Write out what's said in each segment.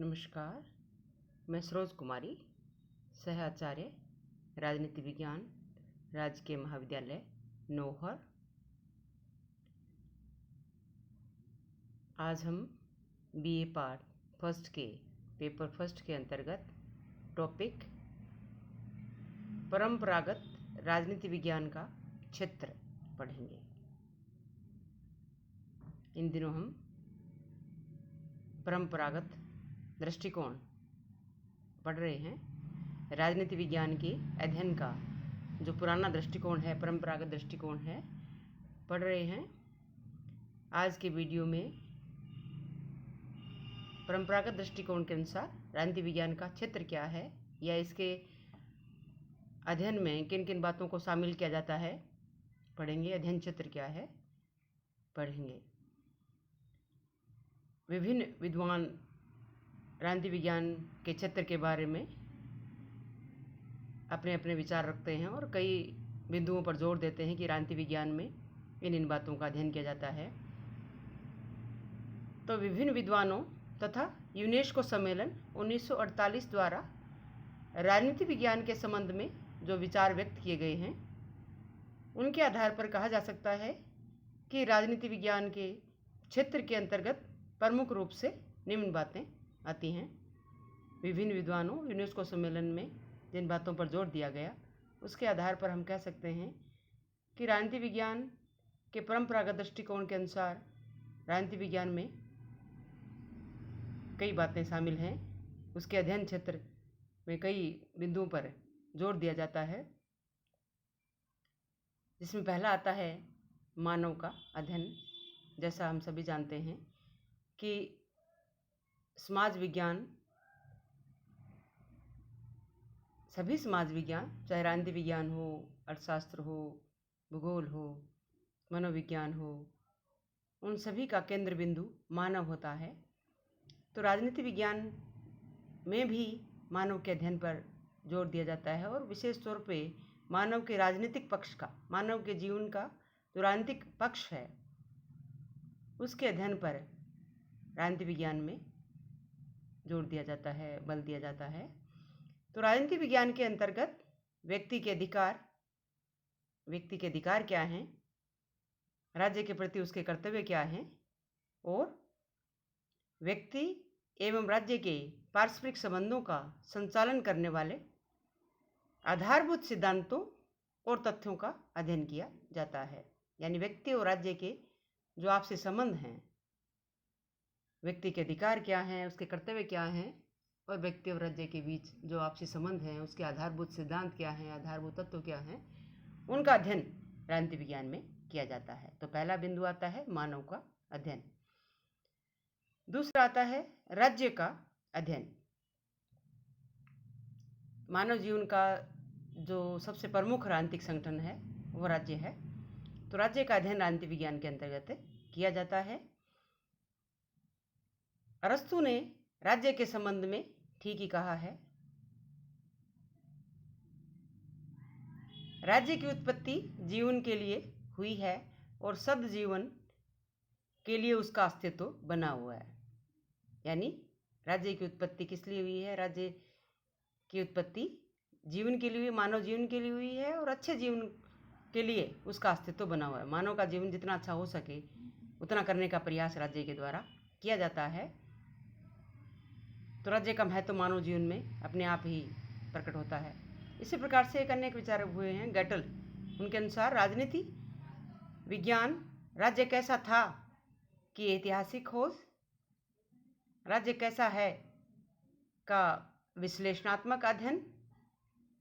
नमस्कार। मैं सरोज कुमारी, सह आचार्य राजनीति विज्ञान, राजकीय महाविद्यालय नौहर। आज हम बीए पार्ट फर्स्ट के पेपर फर्स्ट के अंतर्गत टॉपिक परंपरागत राजनीति विज्ञान का क्षेत्र पढ़ेंगे। इन दिनों हम परंपरागत दृष्टिकोण पढ़ रहे हैं। राजनीति विज्ञान के अध्ययन का जो पुराना दृष्टिकोण है, परंपरागत दृष्टिकोण है, पढ़ रहे हैं। आज के वीडियो में परंपरागत दृष्टिकोण के अनुसार राजनीति विज्ञान का क्षेत्र क्या है या इसके अध्ययन में किन किन बातों को शामिल किया जाता है पढ़ेंगे। अध्ययन क्षेत्र क्या है पढ़ेंगे। विभिन्न विद्वान राजनीति विज्ञान के क्षेत्र के बारे में अपने अपने विचार रखते हैं और कई बिंदुओं पर जोर देते हैं कि राजनीति विज्ञान में इन बातों का अध्ययन किया जाता है। तो विभिन्न विद्वानों तथा यूनेस्को सम्मेलन 1948 द्वारा राजनीति विज्ञान के संबंध में जो विचार व्यक्त किए गए हैं, उनके आधार पर कहा जा सकता है कि राजनीति विज्ञान के क्षेत्र के अंतर्गत प्रमुख रूप से निम्न बातें आती हैं। विभिन्न विद्वानों यूनेस्को सम्मेलन में जिन बातों पर जोर दिया गया, उसके आधार पर हम कह सकते हैं कि राजनीति विज्ञान के परंपरागत दृष्टिकोण के अनुसार राजनीति विज्ञान में कई बातें शामिल हैं। उसके अध्ययन क्षेत्र में कई बिंदुओं पर जोर दिया जाता है, जिसमें पहला आता है मानव का अध्ययन। जैसा हम सभी जानते हैं कि समाज विज्ञान, सभी समाज विज्ञान, चाहे राजनीति विज्ञान हो, अर्थशास्त्र हो, भूगोल हो, मनोविज्ञान हो, उन सभी का केंद्र बिंदु मानव होता है। तो राजनीति विज्ञान में भी मानव के अध्ययन पर जोर दिया जाता है और विशेष तौर पे मानव के राजनीतिक पक्ष का, मानव के जीवन का जो राजनीतिक पक्ष है, उसके अध्ययन पर राजनीति विज्ञान में जोर दिया जाता है, बल दिया जाता है। तो राजनीति विज्ञान के अंतर्गत व्यक्ति के अधिकार क्या हैं, राज्य के प्रति उसके कर्तव्य क्या हैं और व्यक्ति एवं राज्य के पारस्परिक संबंधों का संचालन करने वाले आधारभूत सिद्धांतों और तथ्यों का अध्ययन किया जाता है। यानी व्यक्ति और राज्य के जो आपसी संबंध हैं, व्यक्ति के अधिकार क्या हैं, उसके कर्तव्य क्या हैं, और व्यक्ति और राज्य के बीच जो आपसी संबंध हैं, उसके आधारभूत सिद्धांत क्या हैं, आधारभूत तत्व क्या हैं, उनका अध्ययन राजनीति विज्ञान में किया जाता है। तो पहला बिंदु आता है मानव का अध्ययन। दूसरा आता है राज्य का अध्ययन। मानव जीवन का जो सबसे प्रमुख राजनीतिक संगठन है वो राज्य है। तो राज्य का अध्ययन राजनीति विज्ञान के अंतर्गत किया जाता है। अरस्तु ने राज्य के संबंध में ठीक ही कहा है। राज्य की उत्पत्ति जीवन के लिए हुई है और शब्द जीवन के लिए उसका अस्तित्व बना हुआ है। यानी राज्य की उत्पत्ति किस लिए हुई है? राज्य की उत्पत्ति जीवन के लिए, मानव जीवन के लिए हुई है और अच्छे जीवन के लिए उसका अस्तित्व बना हुआ है। मानव का जीवन जितना अच्छा हो सके उतना करने का प्रयास राज्य के द्वारा किया जाता है। तो राज्य का महत्व मानव जीवन में अपने आप ही प्रकट होता है। इसी प्रकार से एक अनेक विचारक हुए हैं, गैटल। उनके अनुसार राजनीति विज्ञान राज्य कैसा था कि ऐतिहासिक खोज, राज्य कैसा है का विश्लेषणात्मक अध्ययन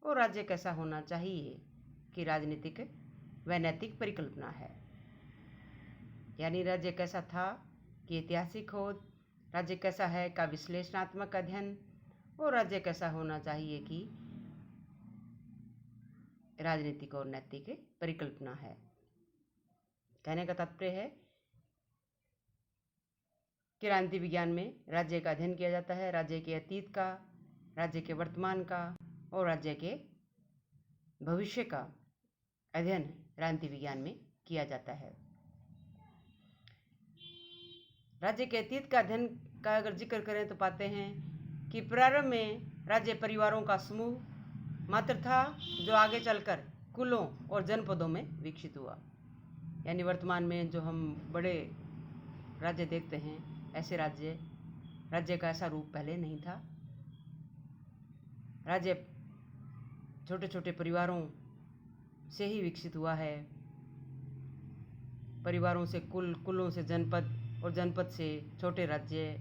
और राज्य कैसा होना चाहिए कि राजनीतिक व नैतिक परिकल्पना है। यानी राज्य कैसा था कि ऐतिहासिक खोज, राज्य कैसा है का विश्लेषणात्मक अध्ययन और राज्य कैसा होना चाहिए कि राजनीतिक और नैतिक परिकल्पना है। कहने का तात्पर्य है कि राजनीति विज्ञान में राज्य का अध्ययन किया जाता है। राज्य के अतीत का, राज्य के वर्तमान का और राज्य के भविष्य का अध्ययन राजनीति विज्ञान में किया जाता है। राज्य के अतीत का अध्ययन का अगर जिक्र करें तो पाते हैं कि प्रारंभ में राज्य परिवारों का समूह मात्र था, जो आगे चलकर कुलों और जनपदों में विकसित हुआ। यानी वर्तमान में जो हम बड़े राज्य देखते हैं, ऐसे राज्य का ऐसा रूप पहले नहीं था। राज्य छोटे छोटे परिवारों से ही विकसित हुआ है। परिवारों से कुल, कुलों से जनपद और जनपद से छोटे राज्य,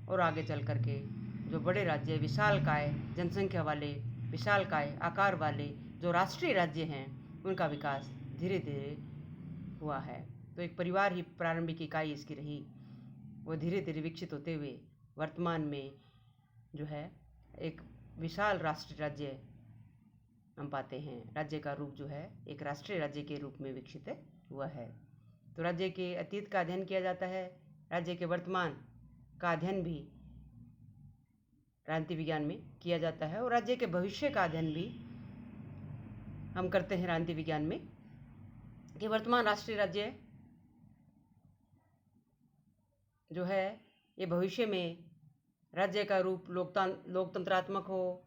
और आगे चल करके जो बड़े राज्य, विशालकाय जनसंख्या वाले, विशालकाय आकार वाले जो राष्ट्रीय राज्य हैं, उनका विकास धीरे धीरे हुआ है। तो एक परिवार ही प्रारंभिक इकाई इसकी रही। वो धीरे धीरे विकसित होते हुए वर्तमान में जो है एक विशाल राष्ट्रीय राज्य हम पाते हैं। राज्य का रूप जो है एक राष्ट्रीय राज्य के रूप में विकसित हुआ है। तो राज्य के अतीत का अध्ययन किया जाता है, राज्य के वर्तमान का अध्ययन भी राजनीति विज्ञान में किया जाता है, और राज्य के भविष्य का अध्ययन भी हम करते हैं राजनीति विज्ञान में, कि वर्तमान राष्ट्रीय राज्य जो है ये भविष्य में राज्य का रूप लोकतंत्रात्मक हो,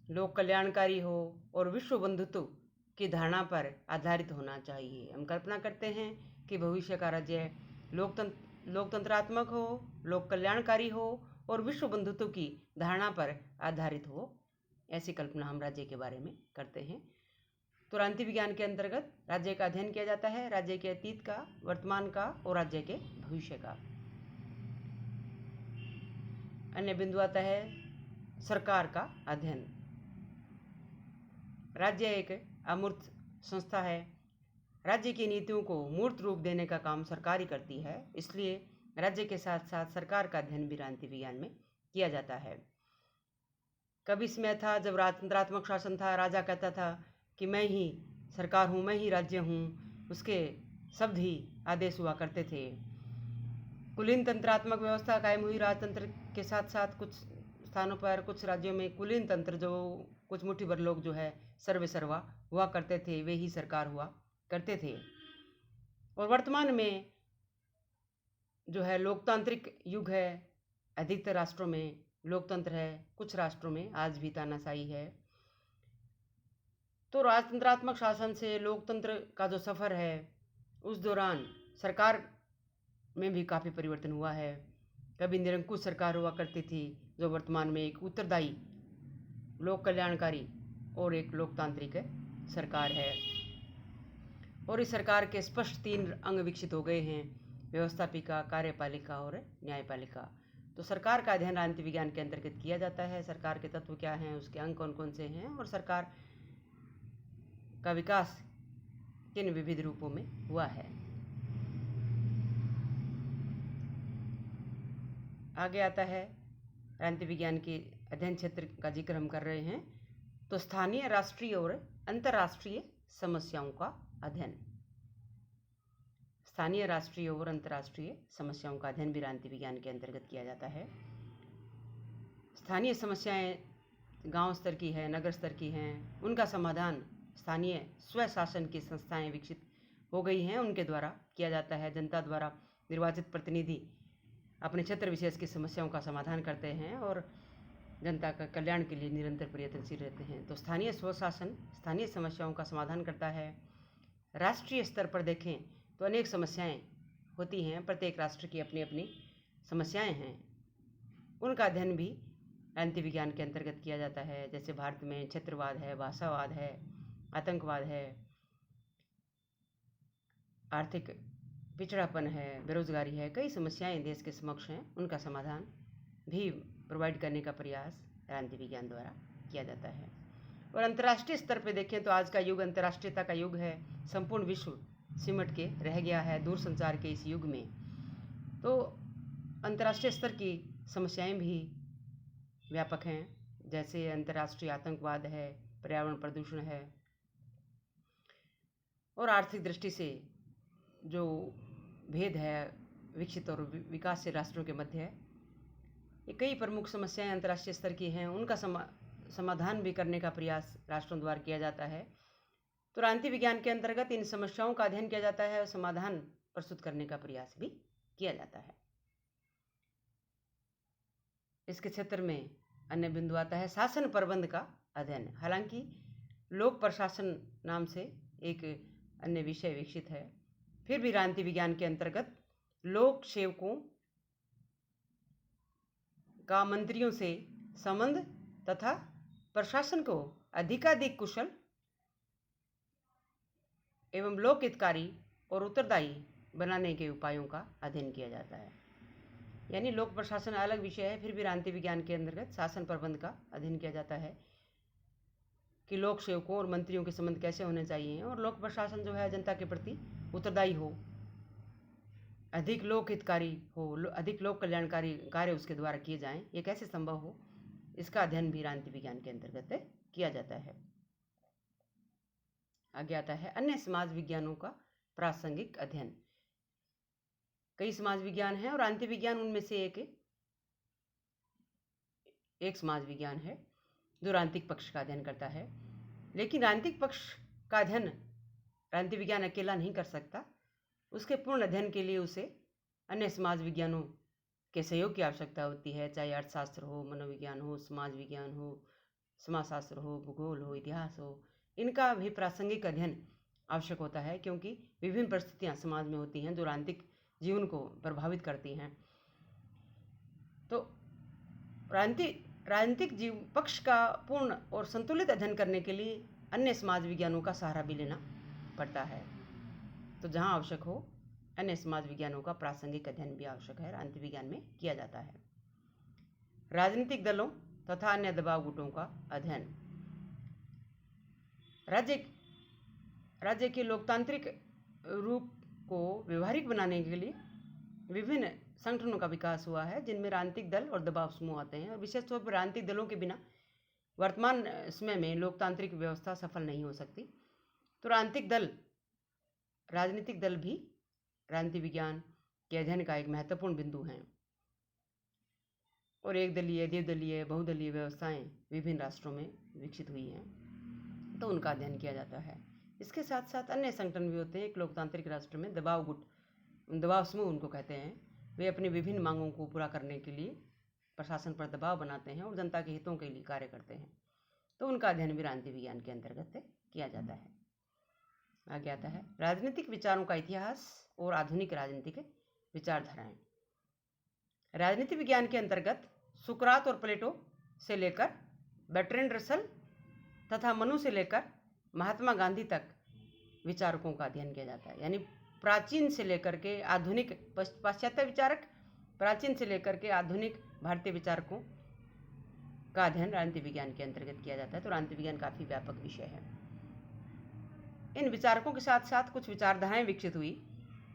लोक कल्याणकारी हो और विश्व बंधुत्व की धारणा पर आधारित होना चाहिए। हम कल्पना करते हैं कि भविष्य का राज्य लोकतंत्रात्मक हो, लोक कल्याणकारी हो और विश्व बंधुत्व की धारणा पर आधारित हो। ऐसी कल्पना हम राज्य के बारे में करते हैं। तो राजनीति विज्ञान के अंतर्गत राज्य का अध्ययन किया जाता है, राज्य के अतीत का, वर्तमान का और राज्य के भविष्य का। अन्य बिंदु आता है सरकार का अध्ययन। राज्य एक अमूर्त संस्था है। राज्य की नीतियों को मूर्त रूप देने का काम सरकार ही करती है। इसलिए राज्य के साथ साथ सरकार का अध्ययन भी राजनीति विज्ञान में किया जाता है। कभी समय था जब राजतंत्रात्मक शासन था, राजा कहता था कि मैं ही सरकार हूँ, मैं ही राज्य हूँ, उसके शब्द ही आदेश हुआ करते थे। कुलीन तंत्रात्मक व्यवस्था कायम हुई राजतंत्र के साथ साथ। कुछ स्थानों पर, कुछ राज्यों में कुलीन तंत्र, जो कुछ मुट्ठी भर लोग जो है सर्वे सर्वा हुआ करते थे, वे ही सरकार हुआ करते थे। और वर्तमान में जो है लोकतांत्रिक युग है। अधिकतर राष्ट्रों में लोकतंत्र है, कुछ राष्ट्रों में आज भी तानाशाही है। तो राजतंत्रात्मक शासन से लोकतंत्र का जो सफ़र है, उस दौरान सरकार में भी काफ़ी परिवर्तन हुआ है। कभी निरंकुश सरकार हुआ करती थी, जो वर्तमान में एक उत्तरदायी, लोक कल्याणकारी और एक लोकतांत्रिक सरकार है। और इस सरकार के स्पष्ट 3 अंग विकसित हो गए हैं: व्यवस्थापिका, कार्यपालिका और न्यायपालिका। तो सरकार का अध्ययन राजनीति विज्ञान के अंतर्गत किया जाता है। सरकार के तत्व क्या हैं, उसके अंग कौन कौन से हैं, और सरकार का विकास किन विविध रूपों में हुआ है। आगे आता है राजनीति विज्ञान के अध्ययन क्षेत्र का जिक्र हम कर रहे हैं, तो स्थानीय, राष्ट्रीय और अंतर्राष्ट्रीय समस्याओं का अध्ययन। स्थानीय, राष्ट्रीय और अंतर्राष्ट्रीय समस्याओं का अध्ययन भी राजनीति विज्ञान के अंतर्गत किया जाता है। स्थानीय समस्याएं गांव स्तर की है, नगर स्तर की हैं, उनका समाधान स्थानीय स्वशासन की संस्थाएं विकसित हो गई हैं, उनके द्वारा किया जाता है। जनता द्वारा निर्वाचित प्रतिनिधि अपने क्षेत्र विशेष की समस्याओं का समाधान करते हैं और जनता का कल्याण के लिए निरंतर प्रयत्नशील रहते हैं। तो स्थानीय स्वशासन स्थानीय समस्याओं का समाधान करता है। राष्ट्रीय स्तर पर देखें तो अनेक समस्याएं होती हैं, प्रत्येक राष्ट्र की अपनी अपनी समस्याएं हैं, उनका अध्ययन भी राजनीति विज्ञान के अंतर्गत किया जाता है। जैसे भारत में क्षेत्रवाद है, भाषावाद है, आतंकवाद है, आर्थिक पिछड़ापन है, बेरोजगारी है, कई समस्याएं देश के समक्ष हैं, उनका समाधान भी प्रोवाइड करने का प्रयास राजनीति विज्ञान द्वारा किया जाता है। और अंतर्राष्ट्रीय स्तर पर देखें तो आज का युग अंतर्राष्ट्रीयता का युग है। संपूर्ण विश्व सिमट के रह गया है दूरसंचार के इस युग में। तो अंतर्राष्ट्रीय स्तर की समस्याएं भी व्यापक हैं, जैसे अंतर्राष्ट्रीय आतंकवाद है, पर्यावरण प्रदूषण है, और आर्थिक दृष्टि से जो भेद है विकसित और विकासशील राष्ट्रों के मध्य है। ये कई प्रमुख समस्याएं अंतर्राष्ट्रीय स्तर की हैं, उनका समाधान भी करने का प्रयास राष्ट्रों द्वारा किया जाता है। तो राजनीति विज्ञान के अंतर्गत इन समस्याओं का अध्ययन किया जाता है और समाधान प्रस्तुत करने का प्रयास भी किया जाता है। इसके क्षेत्र में अन्य बिंदु आता है शासन प्रबंध का अध्ययन। हालांकि लोक प्रशासन नाम से एक अन्य विषय विकसित है, फिर भी राजनीति विज्ञान के अंतर्गत लोक सेवकों का मंत्रियों से संबंध तथा प्रशासन को अधिकाधिक कुशल एवं लोक हितकारी और उत्तरदायी बनाने के उपायों का अध्ययन किया जाता है। यानी लोक प्रशासन अलग विषय है, फिर भी राजनीति विज्ञान के अंतर्गत शासन प्रबंध का अध्ययन किया जाता है कि लोक सेवकों और मंत्रियों के संबंध कैसे होने चाहिए और लोक प्रशासन जो है जनता के प्रति उत्तरदायी हो, अधिक लोक हितकारी हो, अधिक लोक कल्याणकारी कार्य उसके द्वारा किए जाएं, ये कैसे संभव हो, इसका अध्ययन भी राजनीति विज्ञान के अंतर्गत किया जाता है। आगे आता है अन्य समाज विज्ञानों का प्रासंगिक अध्ययन। कई समाज विज्ञान है और राजनीति विज्ञान उनमें से एक समाज विज्ञान है जो राजनीतिक पक्ष का अध्ययन करता है। लेकिन राजनीतिक पक्ष का अध्ययन राजनीति विज्ञान अकेला नहीं कर सकता। उसके पूर्ण अध्ययन के लिए उसे अन्य समाज विज्ञानों के सहयोग की आवश्यकता होती है, चाहे अर्थशास्त्र हो, मनोविज्ञान हो, समाज विज्ञान हो, समाजशास्त्र हो, भूगोल हो, इतिहास हो। इनका भी प्रासंगिक अध्ययन आवश्यक होता है क्योंकि विभिन्न परिस्थितियां समाज में होती हैं जो राजनीतिक जीवन को प्रभावित करती हैं। तो राजनीतिक जीव पक्ष का पूर्ण और संतुलित अध्ययन करने के लिए अन्य समाज विज्ञानों का सहारा भी लेना पड़ता है। तो जहाँ आवश्यक हो अन्य समाज विज्ञानों का प्रासंगिक अध्ययन भी आवश्यक है, राजनीति विज्ञान में किया जाता है। राजनीतिक दलों तथा अन्य दबाव गुटों का अध्ययन। राज्य के लोकतांत्रिक रूप को व्यवहारिक बनाने के लिए विभिन्न संगठनों का विकास हुआ है जिनमें राजनीतिक दल और दबाव समूह आते हैं और विशेष तौर पर राजनीतिक दलों के बिना वर्तमान समय में लोकतांत्रिक व्यवस्था सफल नहीं हो सकती। तो राजनीतिक दल भी राजनीति विज्ञान के अध्ययन का एक महत्वपूर्ण बिंदु हैं और एक दलीय, द्विदलीय, बहुदलीय व्यवस्थाएं विभिन्न राष्ट्रों में विकसित हुई हैं, तो उनका अध्ययन किया जाता है। इसके साथ साथ अन्य संगठन भी होते हैं। एक लोकतांत्रिक राष्ट्र में दबाव गुट, दबाव समूह उनको कहते हैं, वे अपनी विभिन्न मांगों को पूरा करने के लिए प्रशासन पर दबाव बनाते हैं और जनता के हितों के लिए कार्य करते हैं, तो उनका अध्ययन भी राजनीति विज्ञान के अंतर्गत किया जाता है। आगे आता है राजनीतिक विचारों का इतिहास और आधुनिक राजनीतिक विचारधाराएं। राजनीति विज्ञान के अंतर्गत सुकरात और प्लेटो से लेकर बर्ट्रैंड रसल तथा मनु से लेकर महात्मा गांधी तक विचारकों का अध्ययन किया जाता है। यानी प्राचीन से लेकर के आधुनिक पाश्चात्य विचारक, प्राचीन से लेकर के आधुनिक भारतीय विचारकों का अध्ययन राजनीति विज्ञान के अंतर्गत किया जाता है। तो राजनीति विज्ञान काफ़ी व्यापक विषय है। इन विचारकों के साथ साथ कुछ विचारधाराएं विकसित हुई,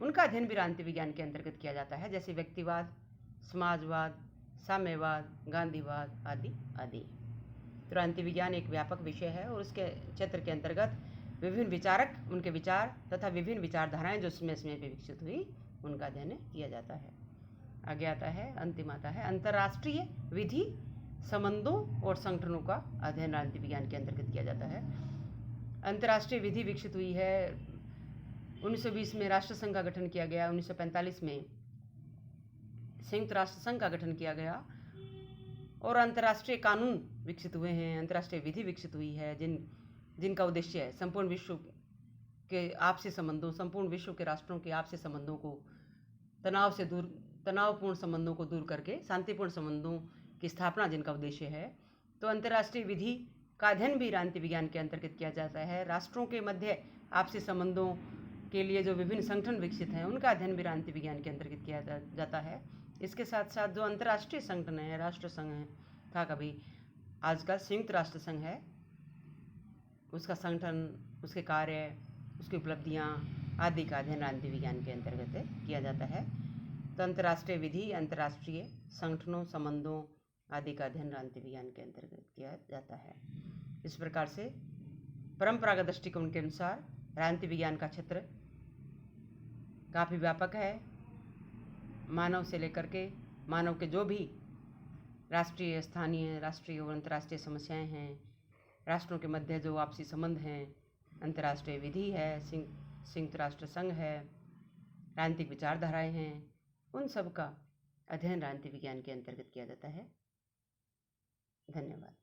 उनका अध्ययन भी राजनीति विज्ञान के अंतर्गत किया जाता है, जैसे व्यक्तिवाद, समाजवाद, साम्यवाद, गांधीवाद आदि आदि। तो राजनीति विज्ञान एक व्यापक विषय है और उसके क्षेत्र के अंतर्गत विभिन्न विचारक, उनके विचार तथा विभिन्न विचारधाराएं जो समय समय पर विकसित हुई, उनका अध्ययन किया जाता है। आगे आता है, अंतिम आता है अंतर्राष्ट्रीय विधि, संबंधों और संगठनों का अध्ययन राजनीति विज्ञान के अंतर्गत किया जाता है। अंतर्राष्ट्रीय विधि विकसित हुई है। 1920 में राष्ट्र संघ का गठन किया गया, 1945 में संयुक्त राष्ट्र संघ का गठन किया गया और अंतर्राष्ट्रीय कानून विकसित हुए हैं, अंतर्राष्ट्रीय विधि विकसित हुई है जिनका उद्देश्य है संपूर्ण विश्व के आपसी संबंधों, संपूर्ण विश्व के राष्ट्रों के आपसी संबंधों को तनावपूर्ण संबंधों को दूर करके शांतिपूर्ण संबंधों की स्थापना जिनका उद्देश्य है। तो अंतर्राष्ट्रीय विधि का अध्ययन भी राजनीति विज्ञान के अंतर्गत किया जाता है। राष्ट्रों के मध्य आपसी संबंधों के लिए जो विभिन्न संगठन विकसित हैं, उनका अध्ययन भी राजनीति विज्ञान के अंतर्गत किया जाता है। इसके साथ साथ जो अंतर्राष्ट्रीय संगठन है, राष्ट्र संघ है था कभी, आजकल संयुक्त राष्ट्र संघ है, उसका संगठन, उसके कार्य, उसकी उपलब्धियाँ आदि का अध्ययन राजनीति विज्ञान के अंतर्गत किया जाता है। तो अंतर्राष्ट्रीय विधि, अंतर्राष्ट्रीय संगठनों, संबंधों आदि का अध्ययन राजनीति विज्ञान के अंतर्गत किया जाता है। इस प्रकार से परंपरागत दृष्टिकोण के अनुसार राजनीति विज्ञान का क्षेत्र काफ़ी व्यापक है। मानव से लेकर के मानव के जो भी राष्ट्रीय, स्थानीय, राष्ट्रीय और अंतर्राष्ट्रीय समस्याएं हैं, राष्ट्रों के मध्य जो आपसी संबंध हैं, अंतर्राष्ट्रीय विधि है, संयुक्त राष्ट्र संघ है, राजनीतिक विचारधाराएं हैं, उन सब का अध्ययन राजनीति विज्ञान के अंतर्गत किया जाता है। धन्यवाद।